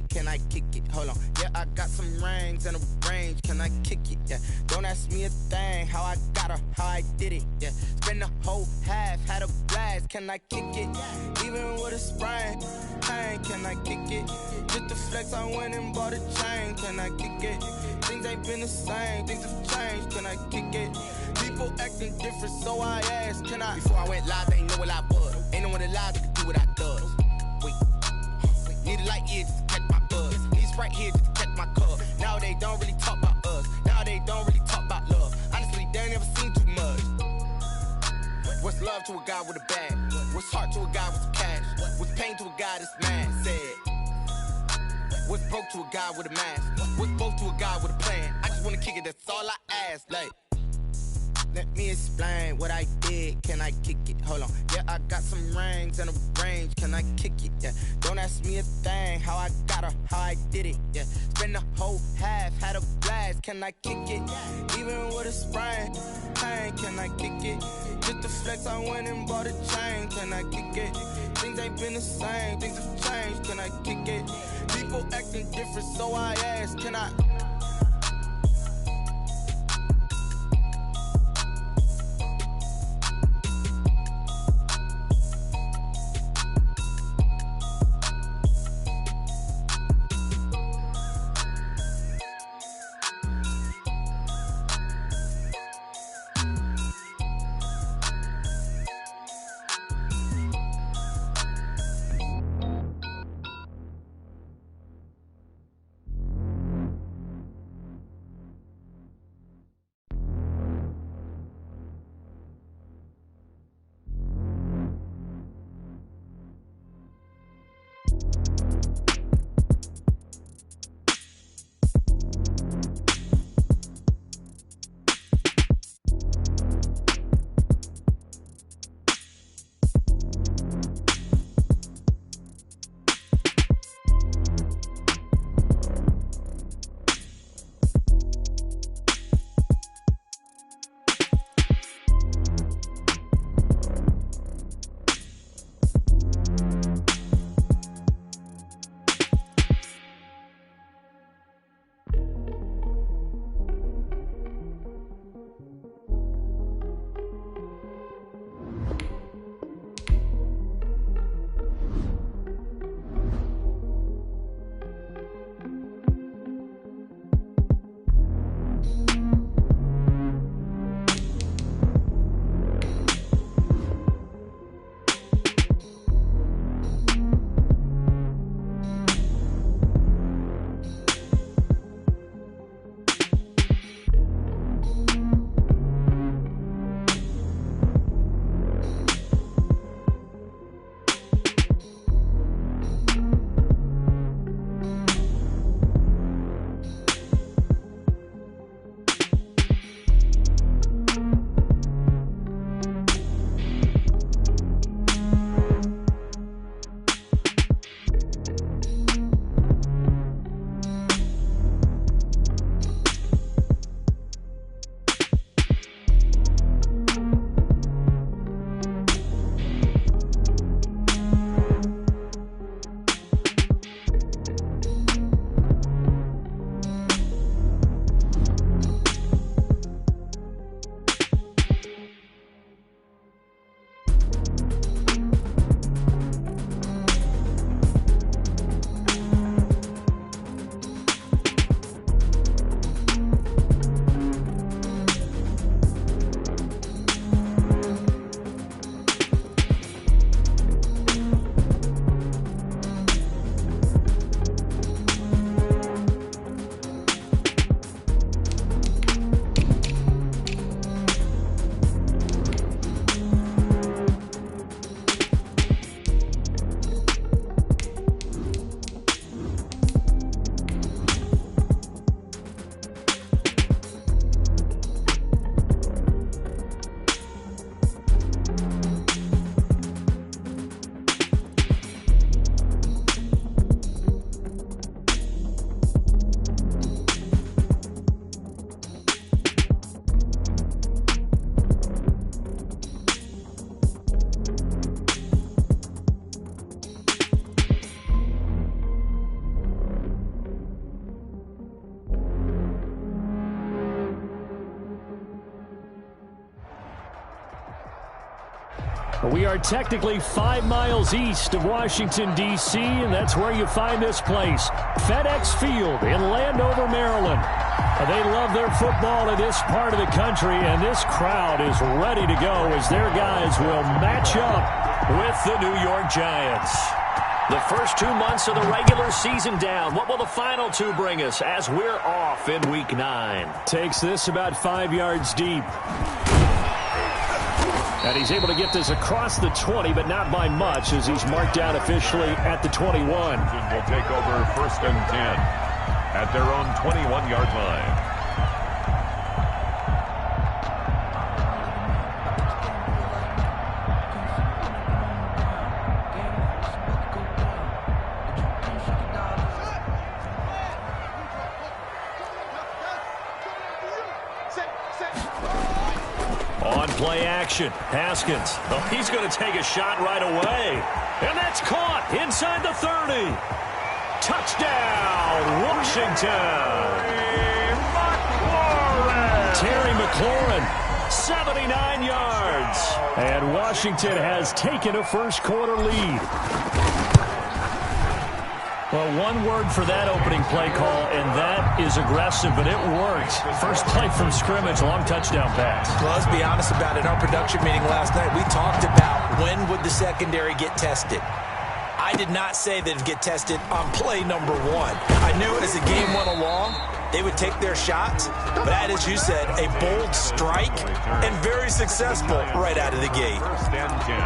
did, can I kick it? Hold on, yeah, I got some rings and a range, can I kick it? Yeah, don't ask me a thing, how I got her, how I did it. Yeah, spend the whole half, had a blast, can I kick it? Even with a sprain, pain, can I kick it? Just the flex, I went and bought a chain, can I kick it? Things ain't been the same, things have changed, can I kick it? People acting different, so I asked, can I? Before I went live, they ain't know what I was. Ain't no one alive that could do what I does. Wait, need a light here just to catch my buzz. Need Sprite here just to catch my cup. Now they don't really talk about us. Now they don't really talk about love. Honestly, they ain't never seen too much. What's love to a guy with a bag? What's heart to a guy with some cash? What's pain to a guy that's mad? Said. What's broke to a guy with a mask? What's both to a guy with a plan? I just wanna kick it, that's all I ask. Like, let me explain what I did, can I kick it? Hold on, yeah, I got some rings and a range, can I kick it? Yeah, don't ask me a thing, how I got her, how I did it. Yeah, spend the whole half, had a blast, can I kick it? Even with a sprain, pain, can I kick it? Just the flex, I went and bought a chain, can I kick it? Things ain't been the same, things have changed, can I kick it? People acting different, so I asked, can I? We are technically 5 miles east of Washington, D.C., and that's where you find this place, FedEx Field in Landover, Maryland. They love their football in this part of the country, and this crowd is ready to go as their guys will match up with the New York Giants. The first 2 months of the regular season down. What will the final 2 bring us as we're off in Week 9? Takes this about 5 yards deep. And he's able to get this across the 20, but not by much as he's marked down officially at the 21. Will take over 1st and 10 at their own 21-yard line. Play action. Haskins. Oh, he's going to take a shot right away. And that's caught inside the 30. Touchdown, Washington. Terry McLaurin, 79 yards. And Washington has taken a first-quarter lead. Well, one word for that opening play call, and that is aggressive, but it worked. First play from scrimmage, long touchdown pass. Well, let's be honest about it. In our production meeting last night, we talked about when would the secondary get tested. I did not say that it'd get tested on play number 1. I knew as the game went along, they would take their shots, but that, as you said, a bold strike and very successful right out of the gate. 1st and 10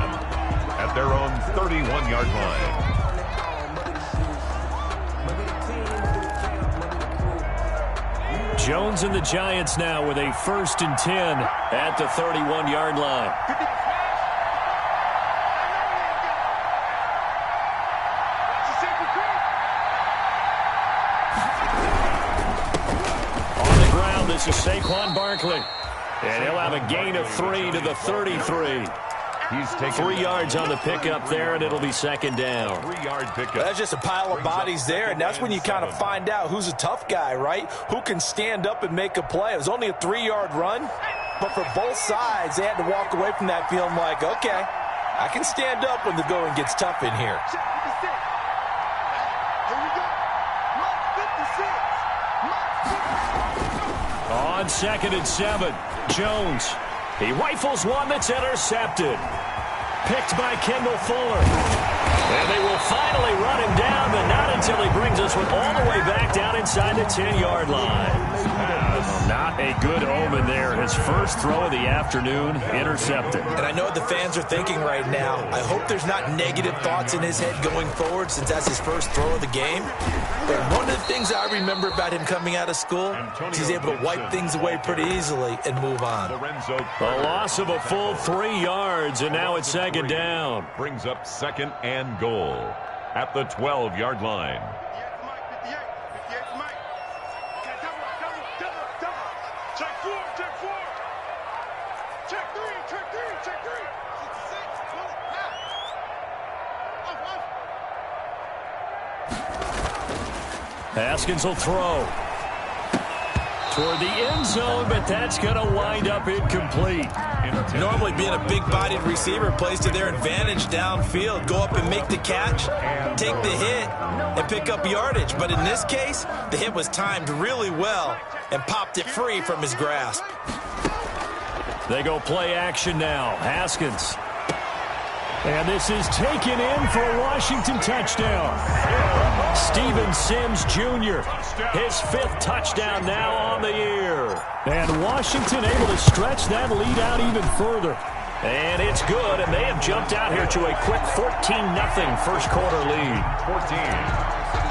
at their own 31-yard line. Jones and the Giants now with a 1st and 10 at the 31-yard line. On the ground, this is Saquon Barkley. And he'll have a gain of 3 to the 33. He's taken 3 yards on the pickup there, and it'll be 2nd down. 3-yard pickup. Well, that's just a pile of bodies there, and that's when you kind of find out who's a tough guy, right? Who can stand up and make a play. It was only a 3-yard run, but for both sides, they had to walk away from that feeling like, okay, I can stand up when the going gets tough in here. On 2nd and 7, Jones. He rifles one that's intercepted. Picked by Kendall Fuller. And they will finally run him down, but not until he brings us all the way back down inside the 10-yard line. Not a good omen there. His first throw of the afternoon intercepted. And I know what the fans are thinking right now. I hope there's not negative thoughts in his head going forward since that's his first throw of the game. But one of the things I remember about him coming out of school is he's able to wipe things away pretty easily and move on. A loss of a full 3 yards, and now it's 2nd down. Brings up 2nd and goal at the 12-yard line. Haskins will throw toward the end zone, but that's going to wind up incomplete. Normally being a big-bodied receiver plays to their advantage downfield. Go up and make the catch, take the hit, and pick up yardage. But in this case, the hit was timed really well and popped it free from his grasp. They go play action now. Haskins. And this is taken in for a Washington touchdown. Steven Sims Jr., his 5th touchdown now on the year. And Washington able to stretch that lead out even further. And it's good, and they have jumped out here to a quick 14-0 first-quarter lead. 14,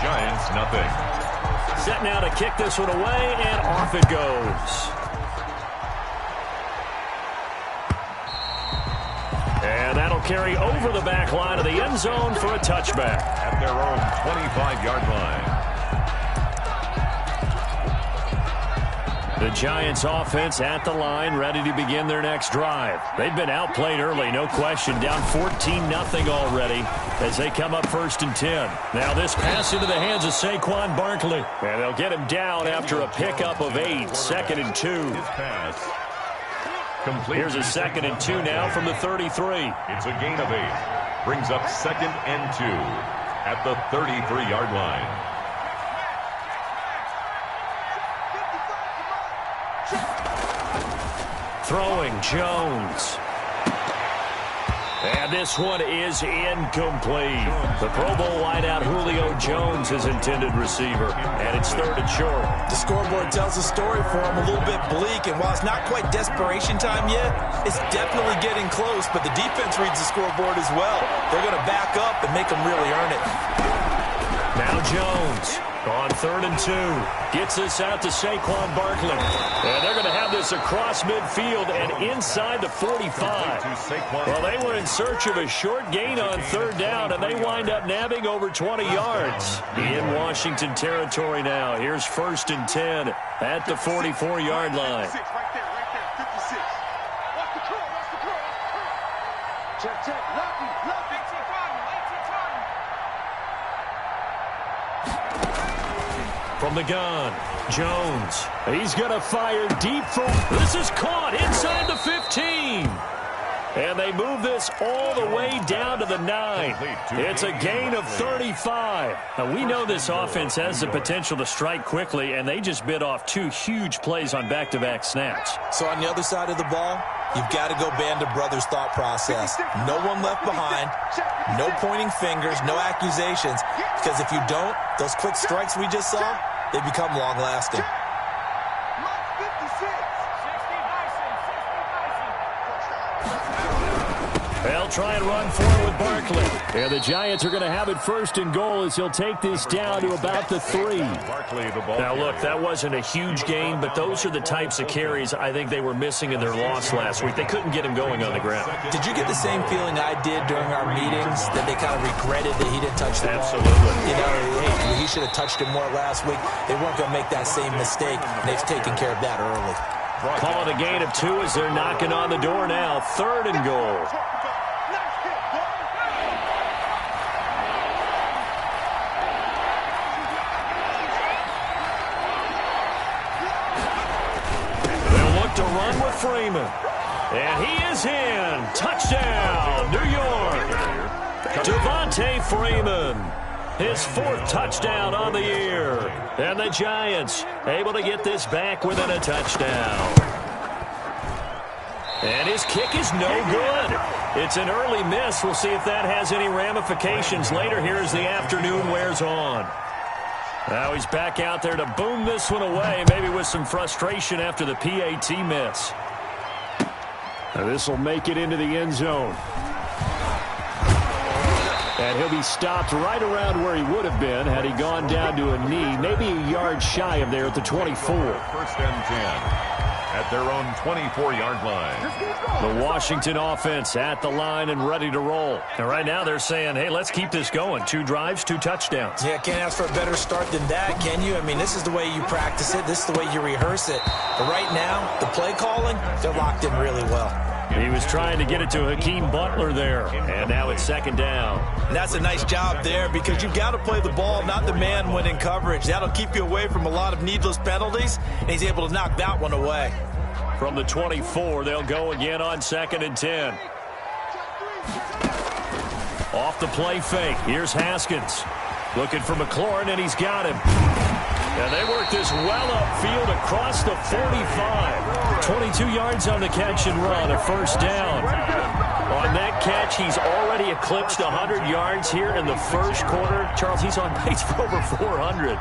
Giants nothing. Set now to kick this one away, and off it goes. And that'll carry over the back line of the end zone for a touchback. At their own 25-yard line. The Giants offense at the line, ready to begin their next drive. They've been outplayed early, no question. Down 14-0 already as they come up 1st and 10. Now this pass into the hands of Saquon Barkley. And they'll get him down after a pickup of 8, 2nd and 2. His pass. Complete. Here's a 2nd and 2 now from the 33. It's a gain of 8. Brings up 2nd and 2 at the 33-yard line. Throwing Jones. And this one is incomplete. The Pro Bowl wideout Julio Jones is intended receiver. And it's 3rd and short. The scoreboard tells a story for him, a little bit bleak. And while it's not quite desperation time yet, it's definitely getting close. But the defense reads the scoreboard as well. They're going to back up and make them really earn it. Now Jones on 3rd and 2. Gets this out to Saquon Barkley. And they're going to have this across midfield and inside the 45. Well, they were in search of a short gain on 3rd down, and they wind up nabbing over 20 yards. In Washington territory now. Here's 1st and 10 at the 44-yard line. From the gun, Jones. He's going to fire deep for... This is caught inside the 15. And they move this all the way down to the 9. It's a gain of 35. Now, we know this offense has the potential to strike quickly, and they just bit off 2 huge plays on back-to-back snaps. So on the other side of the ball, you've got to go band of brothers thought process. No one left behind, no pointing fingers, no accusations, because if you don't, those quick strikes we just saw, they become long-lasting. They'll try and run forward with Barkley. And the Giants are going to have it 1st and goal as he'll take this down to about the 3. Now, look, that wasn't a huge gain, but those are the types of carries I think they were missing in their loss last week. They couldn't get him going on the ground. Did you get the same feeling I did during our meetings, that they kind of regretted that he didn't touch the ball? Absolutely. You know, hey, he should have touched it more last week. They weren't going to make that same mistake, and they've taken care of that early. Calling a gain of 2 as they're knocking on the door now. 3rd and goal. To run with Freeman. And he is in. Touchdown, New York. Devontae Freeman. His 4th touchdown on the year. And the Giants able to get this back within a touchdown. And his kick is no good. It's an early miss. We'll see if that has any ramifications later here as the afternoon wears on. Now he's back out there to boom this one away, maybe with some frustration after the PAT miss. Now this will make it into the end zone. And he'll be stopped right around where he would have been had he gone down to a knee, maybe a yard shy of there at the 24. 1st and 10 at their own 24-yard line. The Washington offense at the line and ready to roll. And right now they're saying, hey, let's keep this going. 2 drives, 2 touchdowns. Yeah, can't ask for a better start than that, can you? I mean, this is the way you practice it. This is the way you rehearse it. But right now, the play calling, they're locked in really well. He was trying to get it to Hakeem Butler there. And now it's 2nd down. And that's a nice job there because you've got to play the ball, not the man when in coverage. That'll keep you away from a lot of needless penalties, and he's able to knock that one away. From the 24, they'll go again on 2nd and 10. Off the play fake. Here's Haskins. Looking for McLaurin, and he's got him. And they work this well upfield across the 45. 22 yards on the catch and run, a 1st down. On that catch, he's already eclipsed 100 yards here in the 1st quarter. Charles, he's on pace for over 400.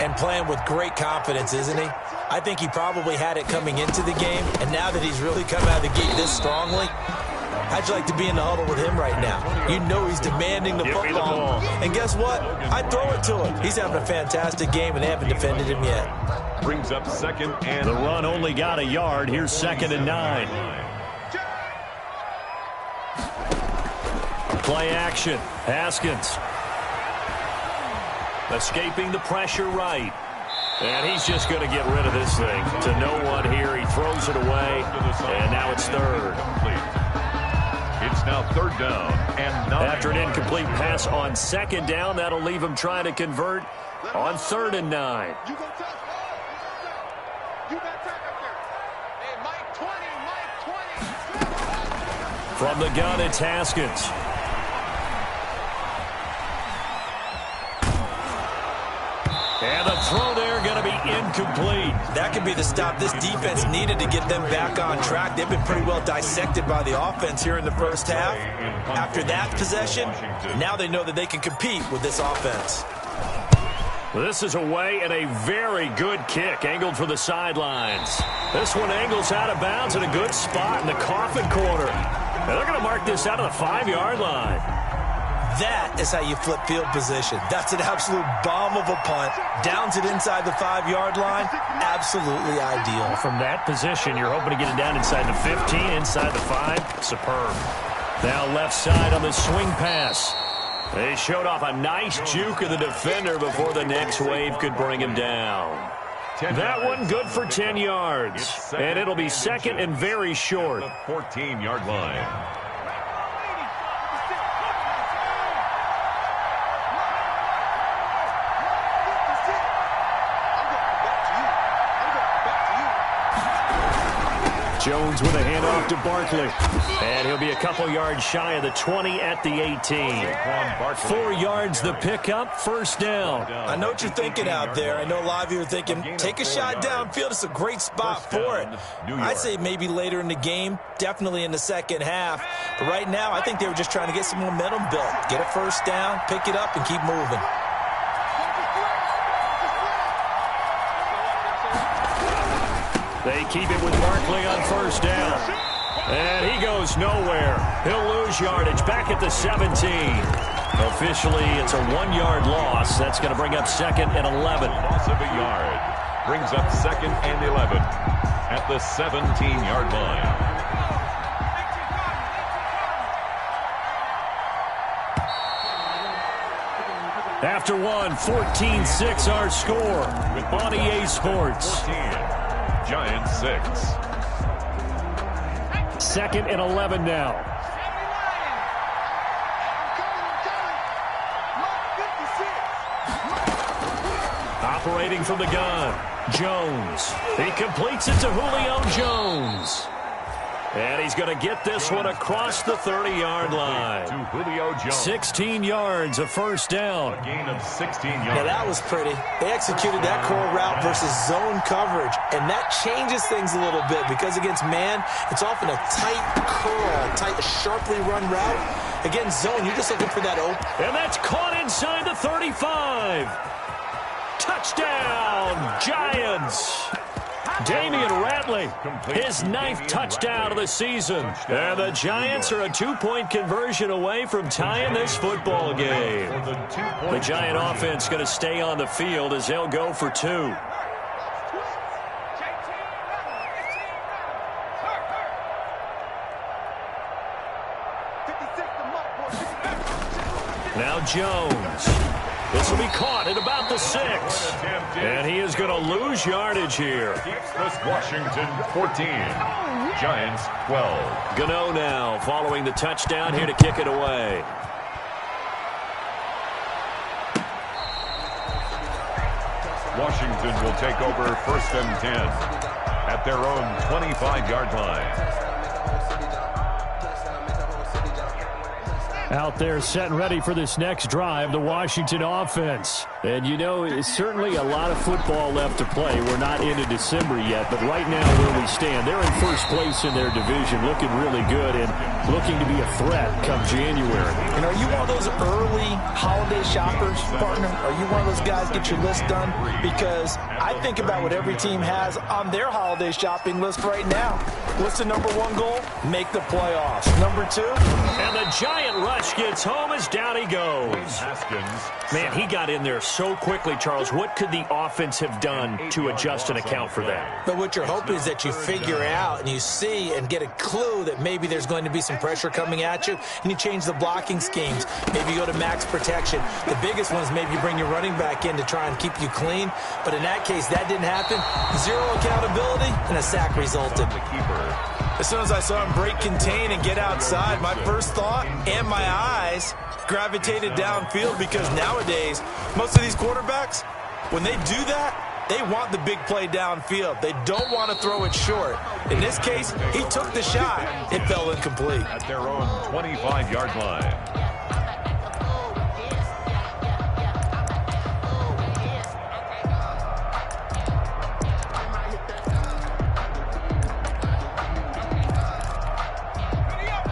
And playing with great confidence, isn't he? I think he probably had it coming into the game, and now that he's really come out of the gate this strongly, how'd you like to be in the huddle with him right now? You know he's demanding the football. And guess what? I'd throw it to him. He's having a fantastic game, and they haven't defended him yet. Brings up 2nd and... The run only got a yard. Here's 2nd and 9. Play action. Haskins. Escaping the pressure right. And he's just going to get rid of this thing to no one here. He throws it away, and now it's 3rd. It's now 3rd down and 9. After an incomplete pass on 2nd down, that'll leave him trying to convert on 3rd and 9. You got time up there. Hey, Mike 20, Mike 20. From the gun, it's Haskins. And the throw there going to be incomplete. That could be the stop this defense needed to get them back on track. They've been pretty well dissected by the offense here in the first half. After that possession, now they know that they can compete with this offense. Well, this is away and a very good kick, angled for the sidelines. This one angles out of bounds in a good spot in the coffin corner. And they're going to mark this out of the 5-yard line. That is how you flip field position. That's an absolute bomb of a punt. Downs it inside the 5-yard line. Absolutely ideal. From that position, you're hoping to get it down inside the 15, inside the 5. Superb. Now left side on the swing pass. They showed off a nice juke of the defender before the next wave could bring him down. That one good for 10 yards. And it'll be second and very short. The 14-yard line. Jones with a handoff to Barkley. And he'll be a couple yards shy of the 20 at the 18. 4 yards the pickup, first down. I know what you're thinking out there. I know a lot of you are thinking, take a shot downfield. It's a great spot for it. I'd say maybe later in the game, definitely in the second half. But right now, I think they were just trying to get some momentum built. Get a first down, pick it up, and keep moving. They keep it with Barkley on first down. And he goes nowhere. He'll lose yardage back at the 17. Officially, it's a 1-yard loss. That's going to bring up second and 11. Loss of a yard. Brings up second and 11 at the 17-yard line. After one, 14-6 our score on EA Sports. 14. Giants 6. Second and 11 now. Operating from the gun, Jones. He completes it to Julio Jones. And he's going to get this one across the 30-yard line. To Julio Jones. 16 yards, a first down. A gain of 16 yards. Now that was pretty. They executed that core route versus zone coverage, and that changes things a little bit because against man, it's often a tight curl, tight, sharply run route. Against zone, you're just looking for that open. And that's caught inside the 35. Touchdown, Giants. Damian Ratley, his 9th touchdown of the season. And the Giants are a 2-point conversion away from tying this football game. The Giant offense going to stay on the field as they'll go for 2. Now Jones. This will be caught at about the 6. And he is going to lose yardage here. Keeps this Washington 14. Giants 12. Gano now following the touchdown here to kick it away. Washington will take over first and 10 at their own 25-yard line. Out there set and ready for this next drive, the Washington offense. And you know, it's certainly a lot of football left to play. We're not into December yet, but right now where we stand, they're in first place in their division, looking really good and looking to be a threat come January. And are you one of those early holiday shoppers, partner? Are you one of those guys get your list done? Because I think about what every team has on their holiday shopping list right now. What's the number 1 goal? Make the playoffs. Number 2? And the Giant rush gets home as down he goes. Haskins. Man, he got in there so quickly, Charles. What could the offense have done to adjust and account for that? But what you're hoping is that you figure out and you see and get a clue that maybe there's going to be some pressure coming at you, and you change the blocking schemes. Maybe you go to max protection. The biggest one is maybe you bring your running back in to try and keep you clean. But in that case, that didn't happen. 0 accountability, and a sack resulted. The keeper. As soon as I saw him break contain and get outside, my first thought and my eyes gravitated downfield because nowadays, most of these quarterbacks, when they do that, They want the big play downfield. They don't want to throw it short. In this case, he took the shot. It fell incomplete. At their own 25-yard line.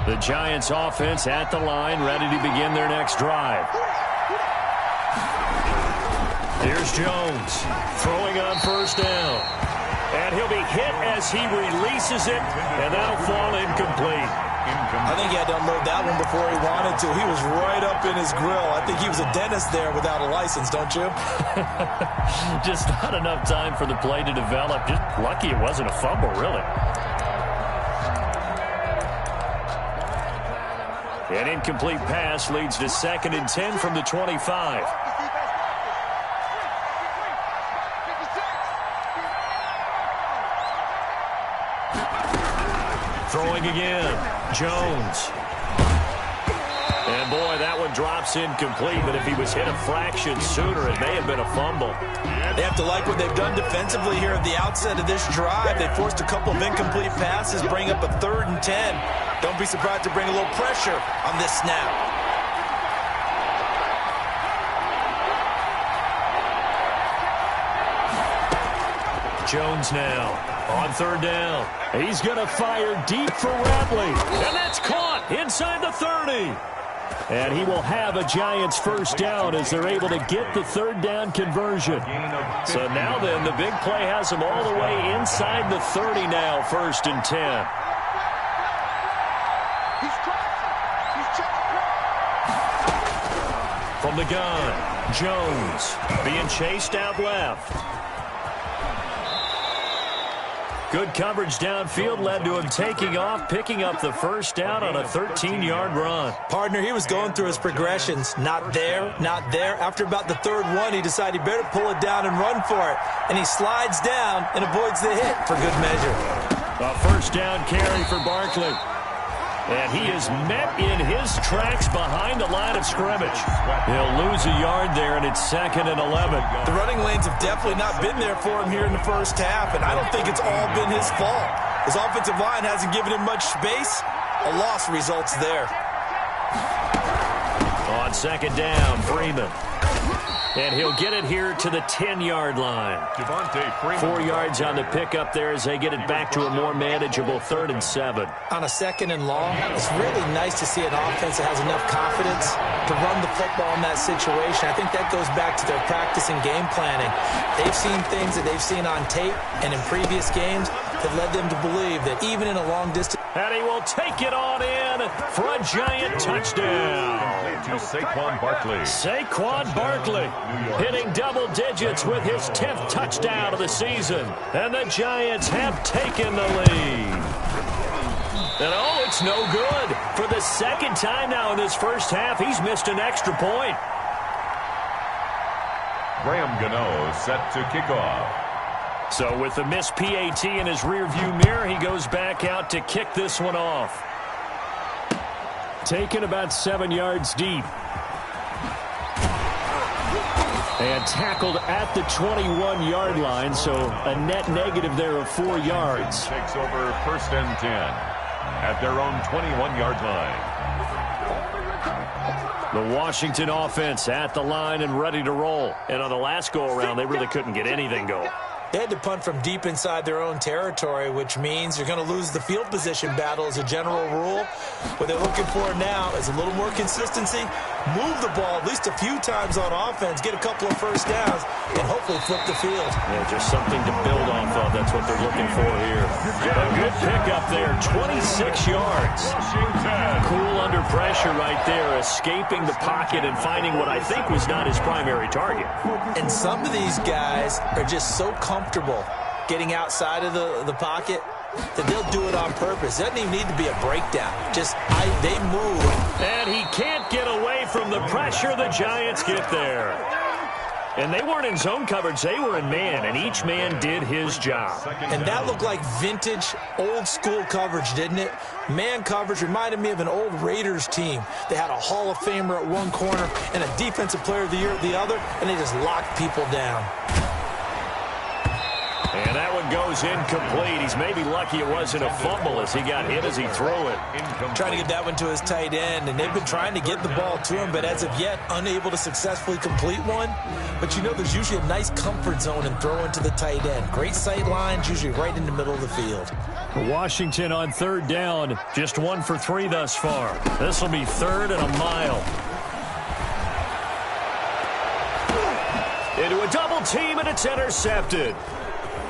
The Giants offense at the line, ready to begin their next drive. Here's Jones throwing on first down. And he'll be hit as he releases it, and that'll fall incomplete. I think he had to unload that one before he wanted to. He was right up in his grill. I think he was a dentist there without a license, don't you? Just not enough time for the play to develop. Just lucky it wasn't a fumble, really. An incomplete pass leads to 2nd and 10 from the 25. Throwing again, Jones. And boy, that one drops incomplete, but if he was hit a fraction sooner, it may have been a fumble. They have to like what they've done defensively here at the outset of this drive. They forced a couple of incomplete passes, bring up a 3rd and 10. Don't be surprised to bring a little pressure on this snap. Jones now on 3rd down. He's going to fire deep for Ratley. And that's caught inside the 30. And he will have a Giants first down as they're able to get the 3rd down conversion. So now then, the big play has them all the way inside the 30 now, 1st and 10. From the gun, Jones being chased out left. Good coverage downfield led to him taking off, picking up the first down on a 13-yard run. Partner, he was going through his progressions. Not there, not there. After about the 3rd one, he decided he better pull it down and run for it. And he slides down and avoids the hit for good measure. A first down carry for Barkley. And he is met in his tracks behind the line of scrimmage. He'll lose a yard there, and it's 2nd and 11. The running lanes have definitely not been there for him here in the first half, and I don't think it's all been his fault. His offensive line hasn't given him much space. A loss results there. On 2nd down, Freeman. And he'll get it here to the 10-yard line. 4 yards on the pickup there as they get it back to a more manageable 3rd and 7. On a 2nd and long, it's really nice to see an offense that has enough confidence to run the football in that situation. I think that goes back to their practice and game planning. They've seen things that they've seen on tape and in previous games that led them to believe that even in a long distance. And he will take it on in for a Giant touchdown. To Saquon Barkley. Saquon Barkley hitting double digits with his 10th touchdown of the season. And the Giants have taken the lead. And oh, it's no good. For the 2nd time now in this first half, he's missed an extra point. Graham Gano set to kick off. So with the missed PAT in his rearview mirror, he goes back out to kick this one off. Taken about 7 yards deep. And tackled at the 21-yard line, so a net negative there of 4 yards. Takes over 1st and 10 at their own 21-yard line. The Washington offense at the line and ready to roll. And on the last go-around, they really couldn't get anything going. They had to punt from deep inside their own territory, which means you're going to lose the field position battle as a general rule. What they're looking for now is a little more consistency, move the ball at least a few times on offense, get a couple of first downs, and hopefully flip the field. Yeah, just something to build off of. That's what they're looking for here. A good pickup there, 26 yards. Cool under pressure right there, escaping the pocket and finding what I think was not his primary target. And some of these guys are just so comfortable getting outside of the pocket that they'll do it on purpose. It doesn't even need to be a breakdown. They move. And he can't get away from the pressure. The Giants get there. And they weren't in zone coverage. They were in man, and each man did his job. And that looked like vintage, old-school coverage, didn't it? Man coverage reminded me of an old Raiders team. They had a Hall of Famer at one corner and a Defensive Player of the Year at the other, and they just locked people down. And that one goes incomplete. He's maybe lucky it wasn't a fumble as he got hit as he threw it. Trying to get that one to his tight end, and they've been trying to get the ball to him, but as of yet, unable to successfully complete one. But you know there's usually a nice comfort zone in throwing to the tight end. Great sight lines, usually right in the middle of the field. Washington on third down, just 1 for 3 thus far. This will be third and a mile. Into a double team, and it's intercepted.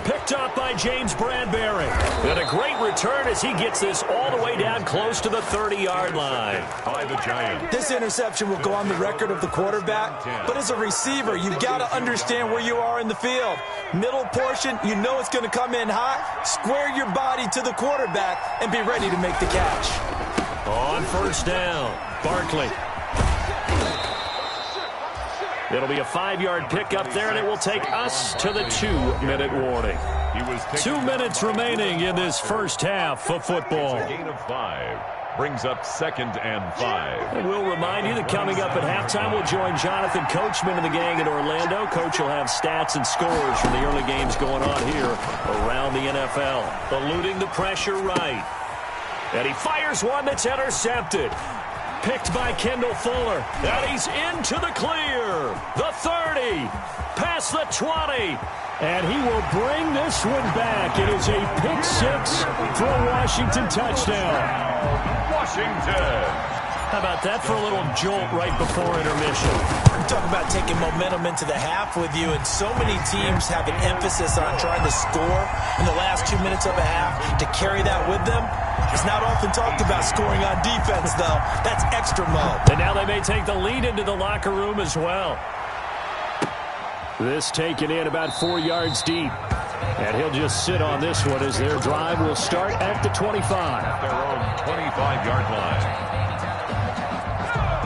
Picked up by James Bradbury. And a great return as he gets this all the way down close to the 30-yard line. By the Giants. This interception will go on the record of the quarterback, but as a receiver, you've got to understand where you are in the field. Middle portion, you know it's going to come in hot. Square your body to the quarterback and be ready to make the catch. On first down, Barkley. It'll be a 5-yard pickup there, and it will take us to the 2-minute warning. 2 minutes remaining in this first half of football. A gain of 5. Brings up 2nd and 5. And we'll remind you that coming up at halftime, we'll join Jonathan Coachman and the gang in Orlando. Coach will have stats and scores from the early games going on here around the NFL. Eluding the pressure right. And he fires one that's intercepted. Picked by Kendall Fuller. And he's into the clear. The 30. Past the 20. And he will bring this one back. It is a pick 6 for a Washington touchdown. Washington. How about that for a little jolt right before intermission? We're talking about taking momentum into the half with you, and so many teams have an emphasis on trying to score in the last 2 minutes of a half to carry that with them. It's not often talked about scoring on defense, though. That's extra mode. And now they may take the lead into the locker room as well. This taken in about 4 yards deep. And he'll just sit on this one as their drive will start at the 25. Their own 25-yard line.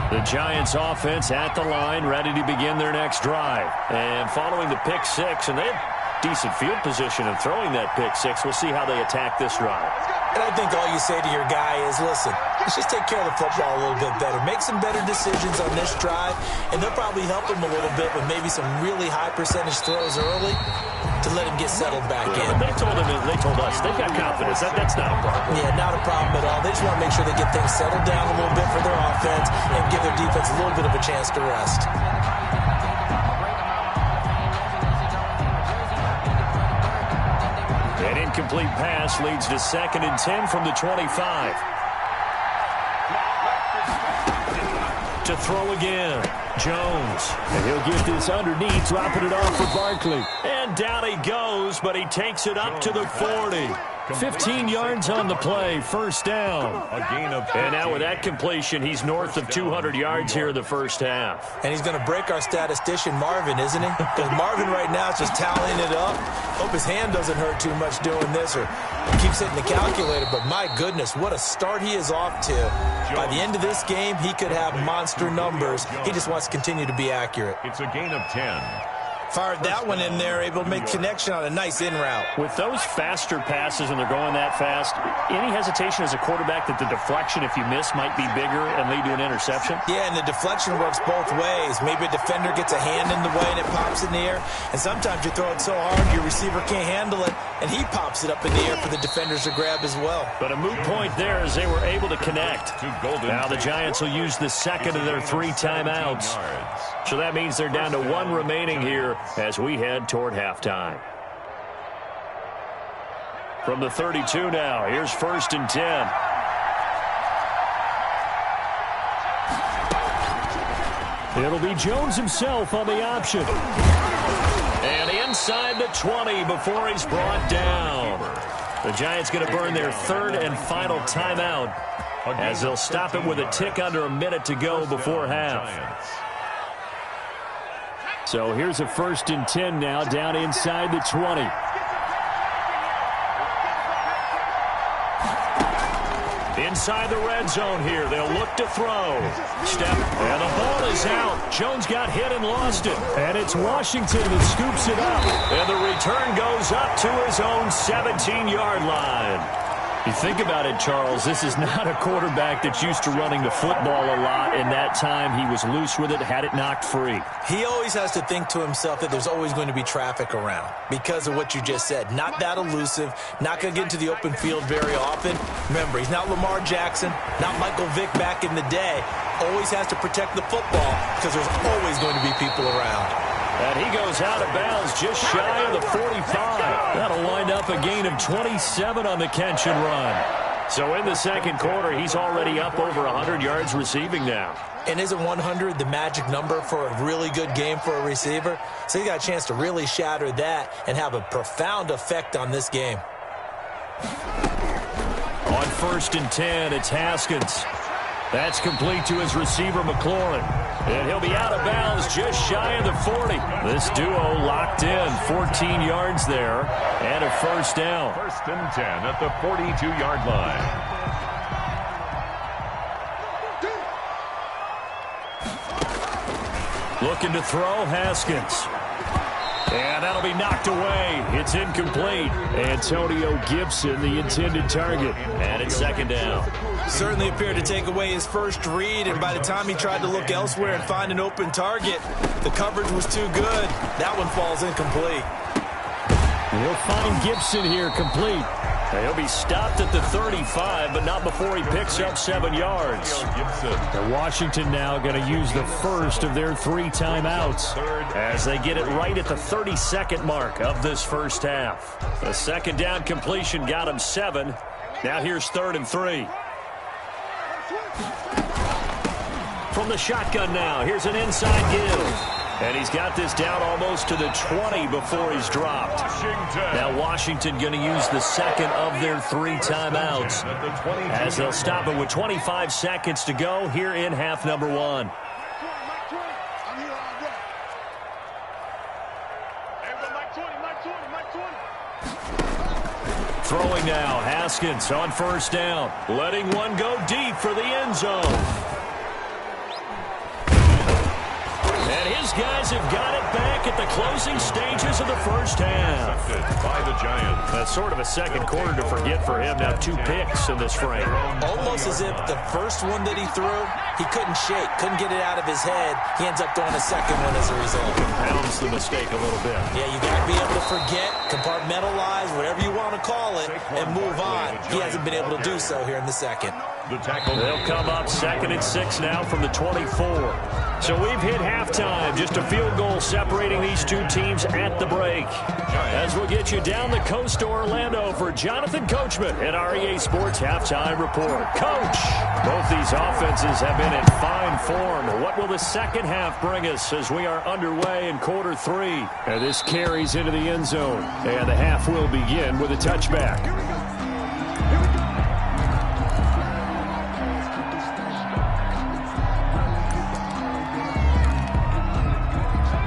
The Giants offense at the line, ready to begin their next drive. And following the pick 6, and they have decent field position in throwing that pick 6. We'll see how they attack this drive. And I think all you say to your guy is, listen, let's just take care of the football a little bit better. Make some better decisions on this drive, and they'll probably help him a little bit with maybe some really high percentage throws early to let him get settled back in. They told us they've got confidence. That's not a problem. Yeah, not a problem at all. They just want to make sure they get things settled down a little bit for their offense and give their defense a little bit of a chance to rest. An incomplete pass leads to 2nd and 10 from the 25. To throw again, Jones. And he'll get this underneath, dropping it off for Barkley. And down he goes, but he takes it up to the 40. 15 yards on the play, first down. A gain of 15. And now with that completion, he's north of 200 yards here in the first half. And he's going to break our statistician, Marvin, isn't he? Because Marvin right now is just tallying it up. Hope his hand doesn't hurt too much doing this or keeps hitting the calculator. But my goodness, what a start he is off to. By the end of this game, he could have monster numbers. He just wants to continue to be accurate. It's a gain of 10. Fired that one in there, able to make connection on a nice in route. With those faster passes and they're going that fast, any hesitation as a quarterback that the deflection, if you miss, might be bigger and lead to an interception? Yeah, and the deflection works both ways. Maybe a defender gets a hand in the way and it pops in the air. And sometimes you throw it so hard your receiver can't handle it, and he pops it up in the air for the defenders to grab as well. But a moot point there as they were able to connect. Now the Giants will use the second of their 3 timeouts. So that means they're down to 1 remaining here as we head toward halftime. From the 32 now, here's 1st and 10. It'll be Jones himself on the option. And inside the 20 before he's brought down. The Giants going to burn their 3rd and final timeout as they'll stop it with a tick under a minute to go before half. So here's a 1st and 10 now, down inside the 20. Inside the red zone here, they'll look to throw. Step, and the ball is out. Jones got hit and lost it. And it's Washington that scoops it up. And the return goes up to his own 17-yard line. You think about it, Charles, this is not a quarterback that's used to running the football a lot, and that time he was loose with it, had it knocked free. He always has to think to himself that there's always going to be traffic around because of what you just said. Not that elusive, not going to get into the open field very often. Remember, he's not Lamar Jackson, not Michael Vick back in the day. Always has to protect the football because there's always going to be people around. And he goes out of bounds just shy of the 45. That'll wind up a gain of 27 on the catch and run. So in the second quarter, he's already up over 100 yards receiving now. And isn't 100 the magic number for a really good game for a receiver? So he got a chance to really shatter that and have a profound effect on this game. On 1st and 10, it's Haskins. That's complete to his receiver, McLaurin. And he'll be out of bounds just shy of the 40. This duo locked in, 14 yards there, and a first down. 1st and 10 at the 42-yard line. Looking to throw, Haskins. And that'll be knocked away. It's incomplete. Antonio Gibson, the intended target. And it's 2nd down. Certainly appeared to take away his first read, and by the time he tried to look elsewhere and find an open target, the coverage was too good. That one falls incomplete. He'll find Gibson here complete. He'll be stopped at the 35, but not before he picks up 7 yards. And Washington now going to use the first of their 3 timeouts as they get it right at the 32nd mark of this first half. The 2nd down completion got him 7. Now here's 3rd and 3. From the shotgun now, here's an inside give. And he's got this down almost to the 20 before he's dropped. Now Washington going to use the 2nd of their 3 timeouts as they'll stop it with 25 seconds to go here in half number 1. Throwing now, Haskins on 1st down, letting one go deep for the end zone. And his guys have got it back at the closing stages of the first half. By the Giants. That's sort of a second quarter to forget for him. Now 2 picks in this frame. Almost as if the first one that he threw, he couldn't shake, couldn't get it out of his head. He ends up throwing a second one as a result. Compounds the mistake a little bit. Yeah, you got to be able to forget, compartmentalize, whatever you want to call it, and move on. He hasn't been able to do so here in the second. They'll come up 2nd and 6 now from the 24. So we've hit halftime. Just a field goal separating these 2 teams at the break. As we'll get you down the coast to Orlando for Jonathan Coachman at REA Sports Halftime Report. Coach, both these offenses have been in fine form. What will the second half bring us as we are underway in quarter 3? And this carries into the end zone. And the half will begin with a touchback.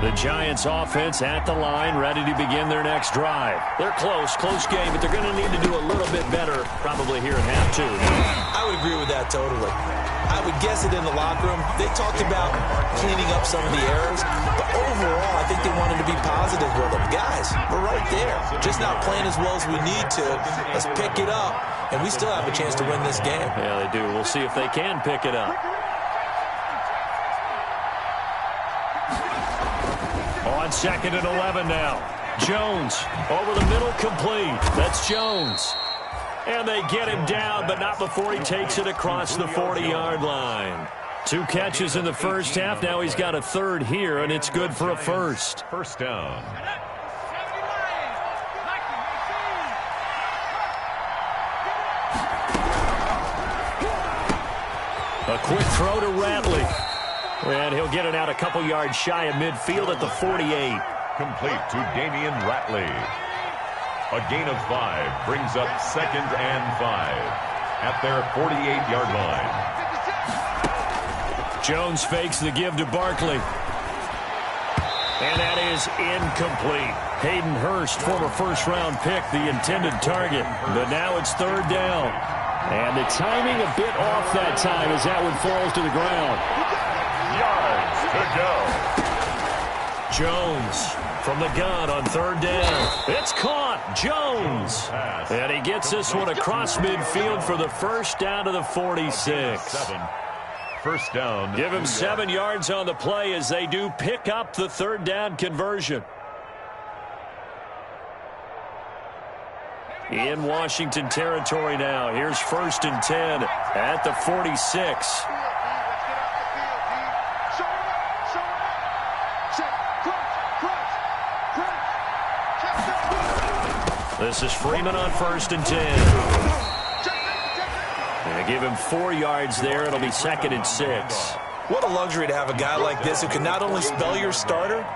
The Giants offense at the line, ready to begin their next drive. They're close game, but they're going to need to do a little bit better probably here in half 2. I would agree with that totally. I would guess it in the locker room. They talked about cleaning up some of the errors, but overall, I think they wanted to be positive with them. Guys, we're right there. Just not playing as well as we need to. Let's pick it up, and we still have a chance to win this game. Yeah, they do. We'll see if they can pick it up. On 2nd and 11 now. Jones over the middle, complete. That's Jones. And they get him down, but not before he takes it across the 40-yard line. 2 catches in the first half. Now he's got a 3rd here, and it's good for a first. First down. A quick throw to Ratley. And he'll get it out a couple yards shy of midfield at the 48. Complete to Damian Ratley. A gain of 5 brings up 2nd and 5 at their 48-yard line. Jones fakes the give to Barkley. And that is incomplete. Hayden Hurst, former first-round pick, the intended target. But now it's 3rd down. And the timing a bit off that time as that one falls to the ground. Yards to go. Jones From the gun on third down. It's caught. Jones. And he gets this one across midfield for the first down to the 46. First down. Give him 7 yards on the play as they do pick up the third down conversion. In Washington territory now. Here's 1st and 10 at the 46. This is Freeman on 1st and 10. And give him 4 yards there. It'll be 2nd and 6. What a luxury to have a guy like this who can not only spell your starter,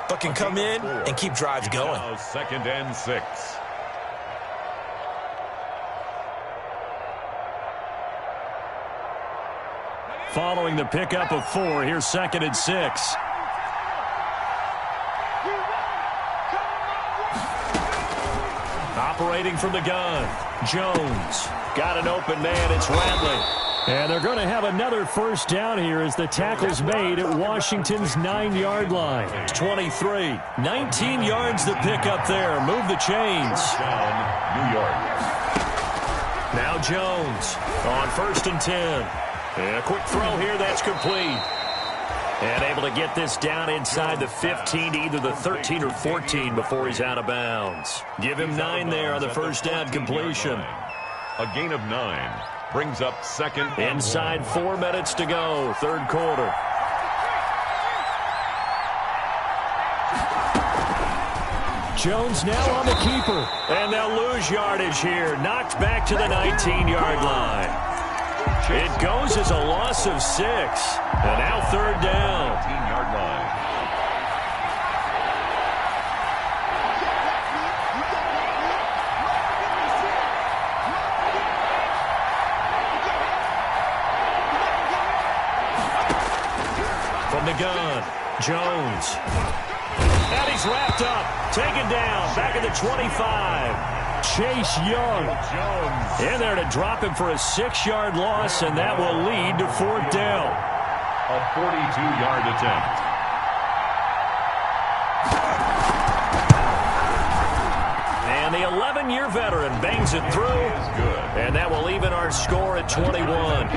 but can come in and keep drives going. Now 2nd and 6. Following the pickup of 4, here's 2nd and 6. Operating from the gun, Jones. Got an open man, it's Ratley. And they're going to have another first down here as the tackle's made at Washington's 9-yard line. It's 23. 19 yards the pickup there. Move the chains. Down, New York. Now Jones on 1st and 10. And a quick throw here, that's complete. And able to get this down inside the 15 to either the 13 or 14 before he's out of bounds. Give him 9 there on the first down completion. A gain of 9 brings up 2nd. Inside 4 minutes to go, third quarter. Jones now on the keeper. And they'll lose yardage here. Knocked back to the 19-yard line. It goes as a loss of 6. And now third down. 19-yard line. From the gun, Jones. And he's wrapped up. Taken down. Back at the 25. Chase Young in there to drop him for a 6-yard loss, and that will lead to 4th down. A 42-yard attempt. And the 11-year veteran bangs it through, and that will even our score at 21.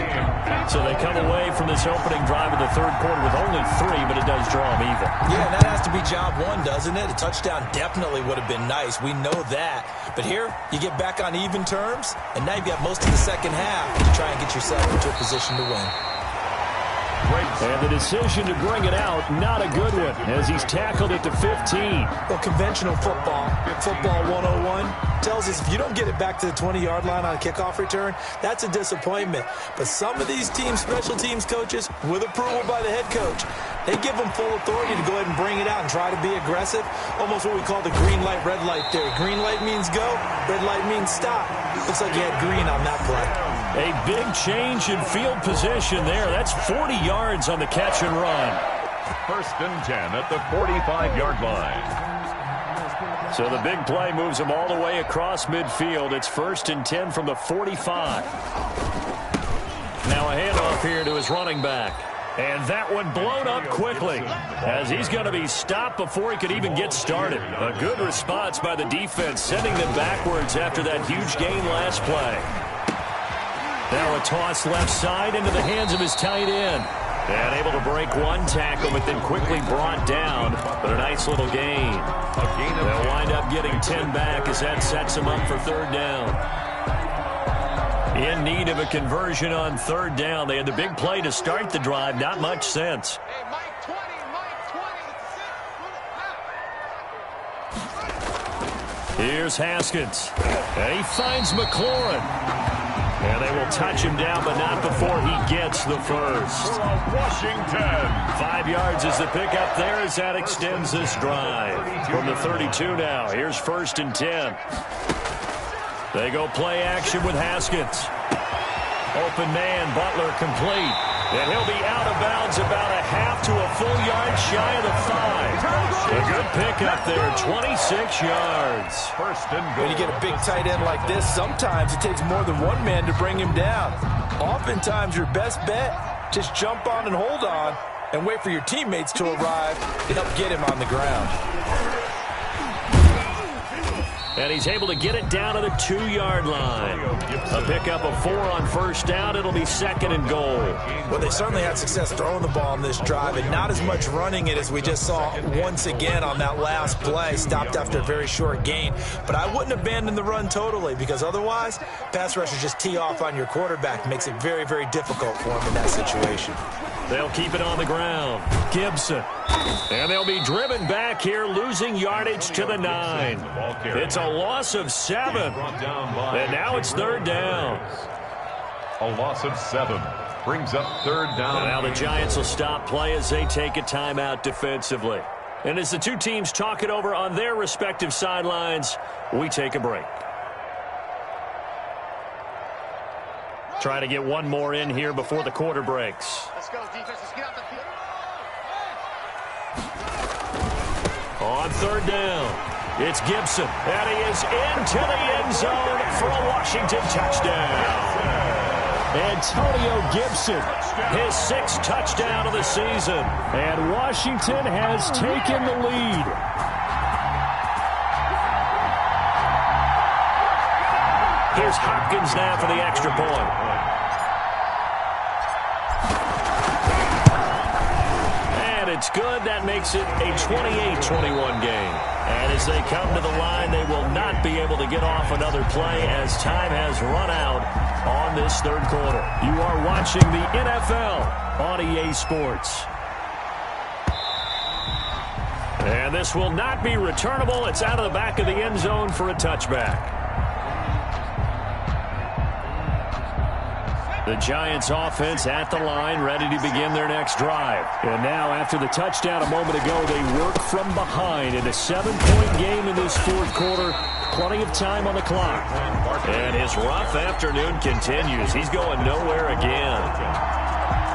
So they come away from this opening drive in the third quarter with only 3, but it does draw them even. Yeah, that has to be job 1, doesn't it? A touchdown definitely would have been nice. We know that. But here, you get back on even terms, and now you've got most of the second half to try and get yourself into a position to win. And the decision to bring it out, not a good one, as he's tackled it to 15. Well, conventional football 101, tells us if you don't get it back to the 20-yard line on a kickoff return, that's a disappointment. But some of these teams, special teams coaches, with approval by the head coach, they give them full authority to go ahead and bring it out and try to be aggressive. Almost what we call the green light, red light theory. Green light means go, red light means stop. Looks like you had green on that play. A big change in field position there. That's 40 yards on the catch and run. 1st and 10 at the 45-yard line. So the big play moves him all the way across midfield. It's 1st and 10 from the 45. Now a handoff here to his running back. And that one blown up quickly as he's going to be stopped before he could even get started. A good response by the defense, sending them backwards after that huge gain last play. Now a toss left side into the hands of his tight end. And able to break one tackle, but then quickly brought down. But a nice little gain. They'll wind up getting 10 back as that sets them up for third down. In need of a conversion on third down. They had the big play to start the drive. Not much sense. Here's Haskins. And he finds McLaurin. And they will touch him down, but not before he gets the first. Washington. 5 yards is the pickup there as that extends this drive. From the 32 now, here's 1st and 10. They go play action with Haskins. Open man, Butler complete. And he'll be out of bounds about a half to a full yard shy of the 5. A good pickup there, 26 yards. 1st and goal. When you get a big tight end like this, sometimes it takes more than one man to bring him down. Oftentimes, your best bet, just jump on and hold on and wait for your teammates to arrive to help get him on the ground. And he's able to get it down to the 2-yard line. A pickup of 4 on first down. It'll be 2nd and goal. Well, they certainly had success throwing the ball on this drive and not as much running it as we just saw once again on that last play. Stopped after a very short gain. But I wouldn't abandon the run totally because otherwise, pass rushers just tee off on your quarterback. Makes it very, very difficult for him in that situation. They'll keep it on the ground. Gibson. And they'll be driven back here, losing yardage to the 9. It's a loss of 7. And now it's 3rd down. A loss of 7 brings up 3rd down. And now the Giants will stop play as they take a timeout defensively. And as the two teams talk it over on their respective sidelines, we take a break. Try to get one more in here before the quarter breaks. Let's go, defense. Let's get out the field. On 3rd down, it's Gibson. And he is into the end zone for a Washington touchdown. Antonio Gibson, his 6th touchdown of the season. And Washington has taken the lead. Here's Hopkins now for the extra point. And it's good. That makes it a 28-21 game. And as they come to the line, they will not be able to get off another play as time has run out on this 3rd quarter. You are watching the NFL on EA Sports. And this will not be returnable. It's out of the back of the end zone for a touchback. The Giants offense at the line, ready to begin their next drive. And now, after the touchdown a moment ago, they work from behind in a 7-point game in this 4th quarter. Plenty of time on the clock. And his rough afternoon continues. He's going nowhere again.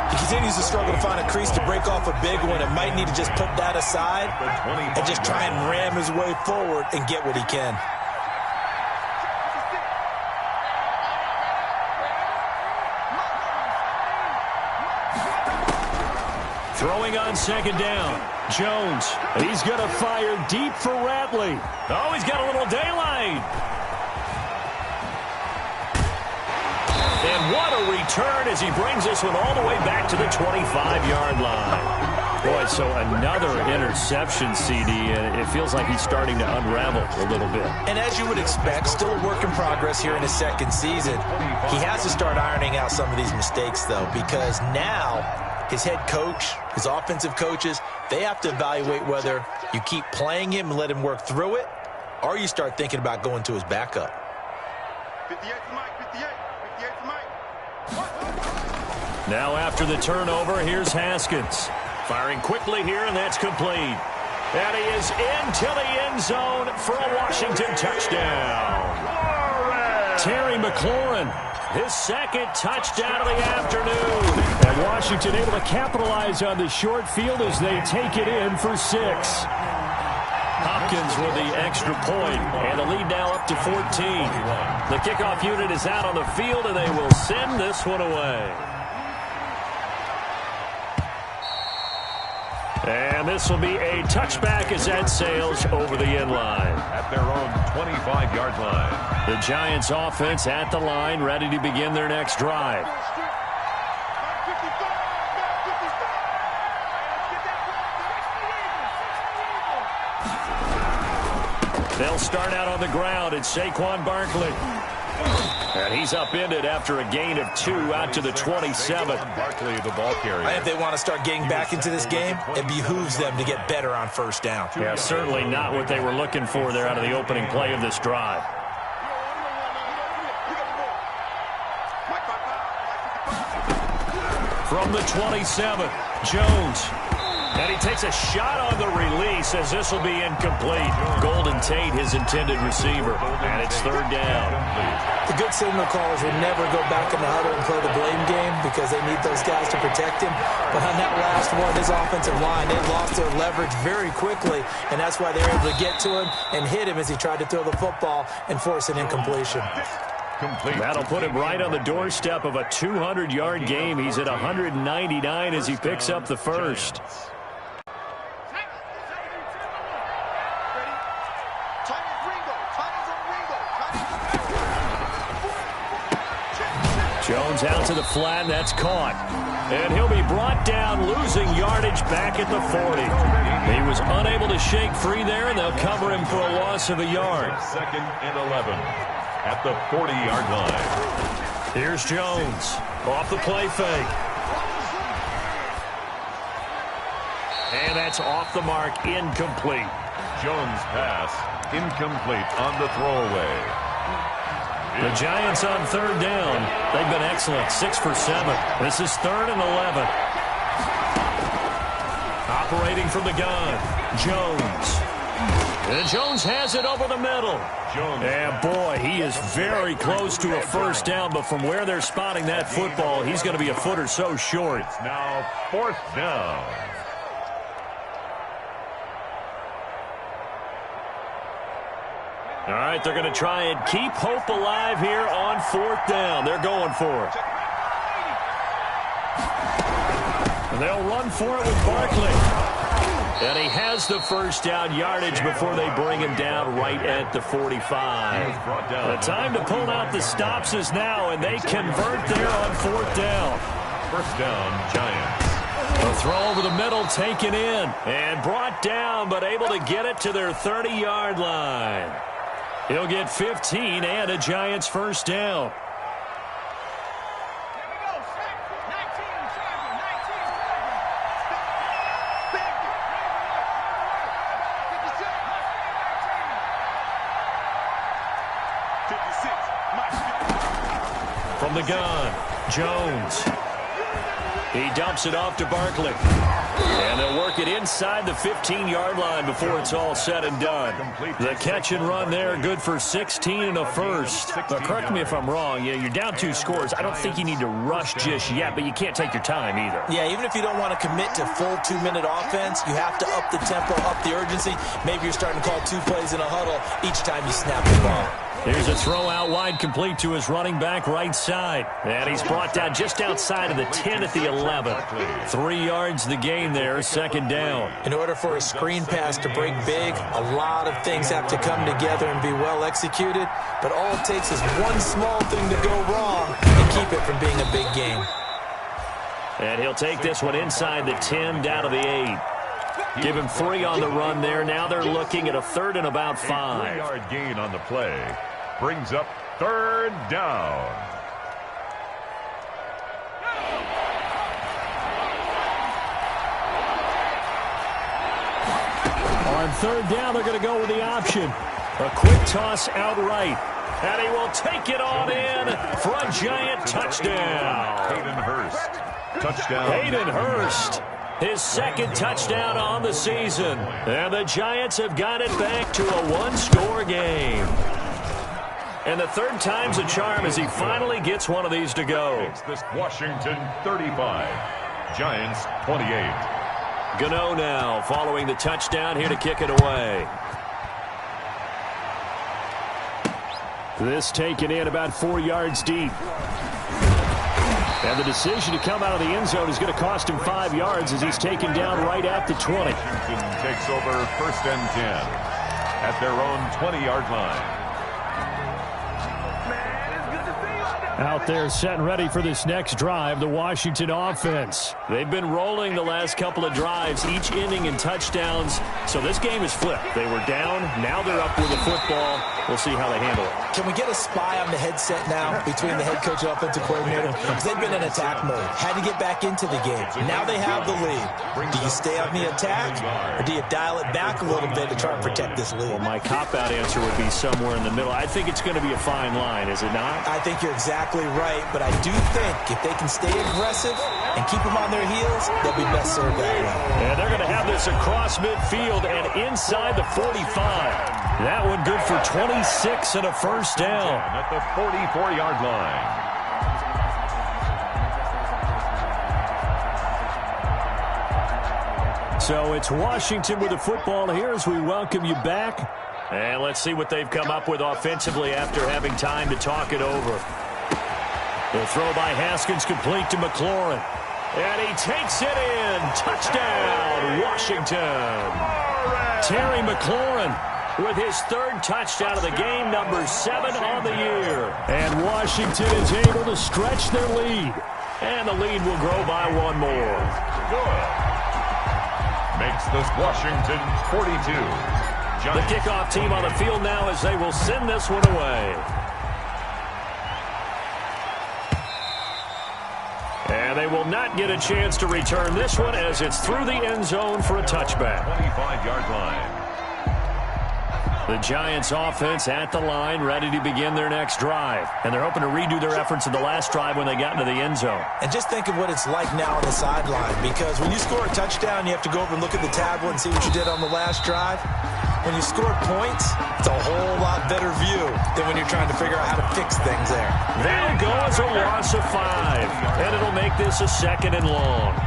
He continues to struggle to find a crease to break off a big one and might need to just put that aside and just try and ram his way forward and get what he can. Throwing on 2nd down. Jones. He's going to fire deep for Ratley. Oh, he's got a little daylight. And what a return as he brings this one all the way back to the 25-yard line. Boy, so another interception, CD, and it feels like he's starting to unravel a little bit. And as you would expect, still a work in progress here in his 2nd season. He has to start ironing out some of these mistakes, though, because now his head coach, his offensive coaches, they have to evaluate whether you keep playing him and let him work through it, or you start thinking about going to his backup. 58 to Mike, 58 to Mike. Now after the turnover, here's Haskins. Firing quickly here, and that's complete. And he is into the end zone for a Washington touchdown. Terry McLaurin, his 2nd touchdown of the afternoon. And Washington able to capitalize on the short field as they take it in for 6. Hopkins with the extra point, and the lead now up to 14. The kickoff unit is out on the field, and they will send this one away. And this will be a touchback as that sails over the end line. At their own 25-yard line. The Giants offense at the line, ready to begin their next drive. They'll start out on the ground. It's Saquon Barkley. And he's upended after a gain of 2 out to the 27. Barkley, the ball carrier. If they want to start getting back into this game, it behooves them to get better on 1st down. Yeah, certainly not what they were looking for there out of the opening play of this drive. From the 27, Jones. And he takes a shot on the release as this will be incomplete. Golden Tate, his intended receiver. And it's 3rd down. The good signal callers will never go back in the huddle and play the blame game because they need those guys to protect him. But on that last one, his offensive line, they lost their leverage very quickly, and that's why they were able to get to him and hit him as he tried to throw the football and force an incompletion. That'll put him right on the doorstep of a 200-yard game. He's at 199 as he picks up the 1st. Jones out to the flat, and that's caught. And he'll be brought down, losing yardage back at the 40. He was unable to shake free there, and they'll cover him for a loss of a yard. 2nd and 11 at the 40-yard line. Here's Jones off the play fake. And that's off the mark, incomplete. Jones' pass incomplete on the throwaway. The Giants on 3rd down. They've been excellent, 6 for 7. This is 3rd and 11. Operating from the gun, Jones. And Jones has it over the middle. And boy, he is very close to a first down, but from where they're spotting that football, he's going to be a foot or so short. It's now 4th down. All right, they're going to try and keep hope alive here on 4th down. They're going for it. And they'll run for it with Barkley. And he has the first down yardage before they bring him down right at the 45. The time to pull out the stops is now, and they convert there on 4th down. First down, Giants. A throw over the middle, taken in, and brought down, but able to get it to their 30-yard line. He'll get 15 and a Giants first down. From the gun, Jones. He dumps it off to Barkley. And they'll work it inside the 15-yard line before it's all said and done. The catch and run there, good for 16 and a first. But correct me if I'm wrong, you're down 2 scores. I don't think you need to rush just yet, but you can't take your time either. Yeah, even if you don't want to commit to full 2-minute offense, you have to up the tempo, up the urgency. Maybe you're starting to call 2 plays in a huddle each time you snap the ball. Here's a throw out wide, complete to his running back right side. And he's brought down just outside of the 10 at the 11. 3 yards the gain there, 2nd down. In order for a screen pass to break big, a lot of things have to come together and be well executed. But all it takes is one small thing to go wrong and keep it from being a big game. And he'll take this one inside the 10, down to the 8. Give him 3 on the run there. Now they're looking at a 3rd and about 5. 3-yard gain on the play. Brings up 3rd down. On 3rd down, they're going to go with the option. A quick toss outright. And he will take it on in for a Giant touchdown. Hayden Hurst. Touchdown. Hayden Hurst. His 2nd touchdown on the season. And the Giants have got it back to a 1-score game. And the 3rd time's a charm as he finally gets one of these to go. It's this Washington 35. Giants 28. Gano now following the touchdown here to kick it away. This taken in about 4 yards deep. And the decision to come out of the end zone is going to cost him 5 yards as he's taken down right at the 20. Washington takes over 1st and 10 at their own 20-yard line. Out there set and ready for this next drive, the Washington offense. They've been rolling the last couple of drives, each inning in touchdowns. So this game is flipped. They were down, now they're up with the football. We'll see how they handle it. Can we get a spy on the headset now between the head coach and offensive coordinator? Because they've been in attack mode. Had to get back into the game. Now they have the lead. Do you stay on the attack, or do you dial it back a little bit to try and protect this lead? Well, my cop-out answer would be somewhere in the middle. I think it's going to be a fine line, is it not? I think you're exactly right, but I do think if they can stay aggressive and keep them on their heels, they'll be best served that way. And they're going to have this across midfield and inside the 45. That one good for 26 and a first down. At the 44-yard line. So it's Washington with the football here as we welcome you back. And let's see what they've come up with offensively after having time to talk it over. The throw by Haskins complete to McLaurin. And he takes it in. Touchdown, Washington. Terry McLaurin with his third touchdown of the game, number 7 on the year. And Washington is able to stretch their lead. And the lead will grow by 1 more. Good. Makes this Washington 42. The kickoff team on the field now as they will send this one away. And they will not get a chance to return this one as it's through the end zone for a touchback. 25-yard line. The Giants offense at the line, ready to begin their next drive. And they're hoping to redo their efforts in the last drive when they got into the end zone. And just think of what it's like now on the sideline, because when you score a touchdown, you have to go over and look at the tablet and see what you did on the last drive. When you score points, it's a whole lot better view than when you're trying to figure out how to fix things there. That'll go as a loss of 5, and it'll make this a 2nd and long.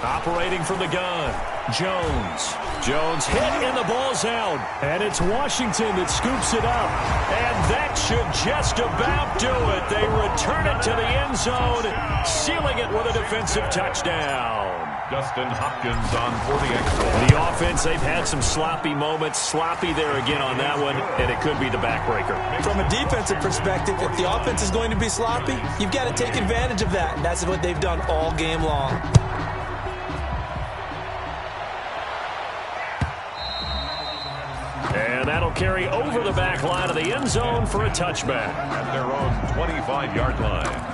Operating from the gun, Jones. Jones hit and the ball's out. And it's Washington that scoops it up. And that should just about do it. They return it to the end zone, sealing it with a defensive touchdown. Dustin Hopkins on for the extra. The offense, they've had some sloppy moments. Sloppy there again on that one, and it could be the backbreaker. From a defensive perspective, if the offense is going to be sloppy, you've got to take advantage of that. And that's what they've done all game long. And that'll carry over the back line of the end zone for a touchback. At their own 25-yard line.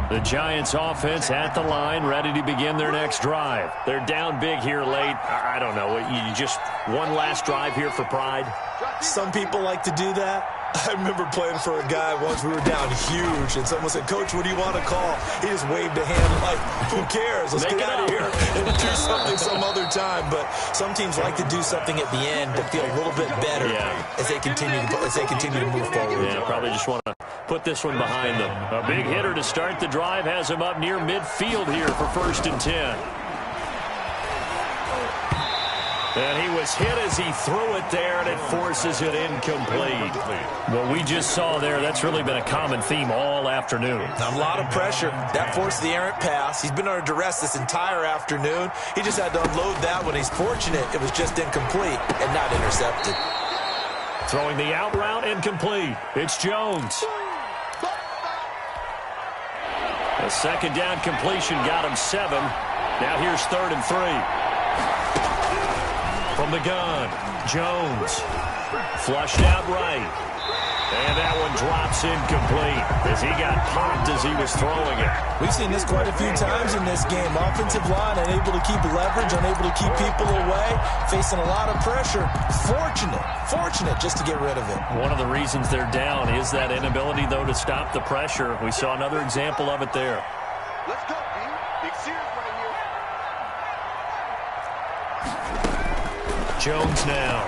The Giants offense at the line, ready to begin their next drive. They're down big here late. I don't know. You just one last drive here for pride? Some people like to do that. I remember playing for a guy once. We were down huge, and someone said, "Coach, what do you want to call?" He just waved a hand like, "Who cares? Let's get out of here and do something some other time." But some teams like to do something at the end to feel a little bit better as they continue to move forward. Yeah, probably just want to put this one behind them. A big hitter to start the drive has him up near midfield here for 1st and 10. And he was hit as he threw it there, and it forces it incomplete. What we just saw there, that's really been a common theme all afternoon. A lot of pressure. That forced the errant pass. He's been under duress this entire afternoon. He just had to unload that one. He's fortunate it was just incomplete and not intercepted. Throwing the out route incomplete. It's Jones. A 2nd down completion got him 7. Now here's 3rd and 3. From the gun, Jones. Flushed out right. And that one drops incomplete as he got popped as he was throwing it. We've seen this quite a few times in this game. Offensive line unable to keep leverage, unable to keep people away, facing a lot of pressure. Fortunate just to get rid of it. One of the reasons they're down is that inability, though, to stop the pressure. We saw another example of it there. Let's go, B. Big series right here. Jones now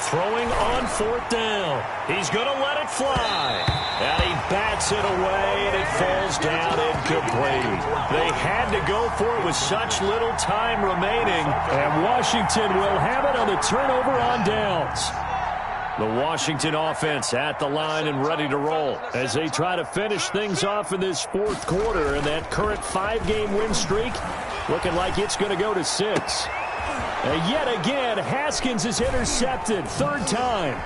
throwing on 4th down. He's going to let it fly. And he bats it away, and it falls down incomplete. They had to go for it with such little time remaining. And Washington will have it on the turnover on downs. The Washington offense at the line and ready to roll as they try to finish things off in this 4th quarter. And that current 5-game win streak looking like it's going to go to 6. And yet again, Haskins is intercepted. 3rd time.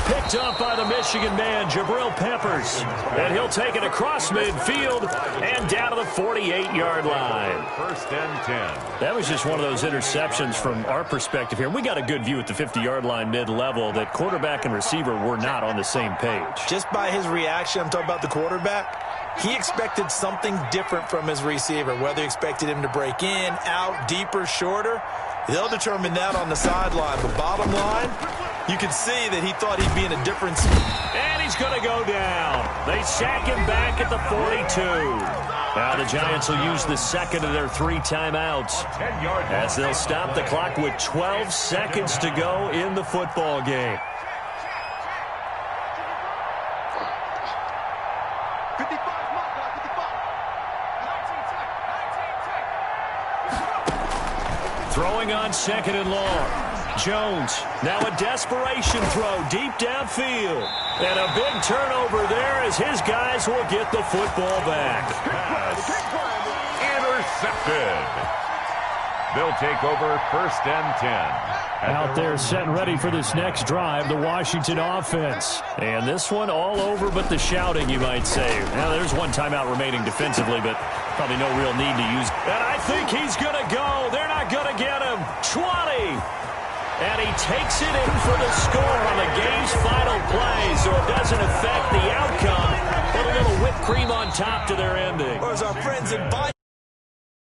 Picked up by the Michigan man, Jabril Peppers. And he'll take it across midfield and down to the 48-yard line. 1st and 10. That was just one of those interceptions from our perspective here. We got a good view at the 50-yard line mid-level that quarterback and receiver were not on the same page. Just by his reaction, I'm talking about the quarterback, he expected something different from his receiver, whether he expected him to break in, out, deeper, shorter. They'll determine that on the sideline. But bottom line, you can see that he thought he'd be in a different spot. And he's going to go down. They sack him back at the 42. Now the Giants will use the 2nd of their 3 timeouts as they'll stop the clock with 12 seconds to go in the football game. 55, mark, 55. Throwing on 2nd and long. Jones. Now a desperation throw deep downfield. And a big turnover there as his guys will get the football back. Pass. Intercepted. They'll take over 1st and 10. Out there set and ready for this next drive, the Washington offense. And this one all over but the shouting, you might say. Now, there's one timeout remaining defensively, but probably no real need to use. And I think he's going to go. They're not going to get him. 20. And he takes it in for the score on the game's final play, so it doesn't affect the outcome. Put a little whipped cream on top to their ending. Where's our friends in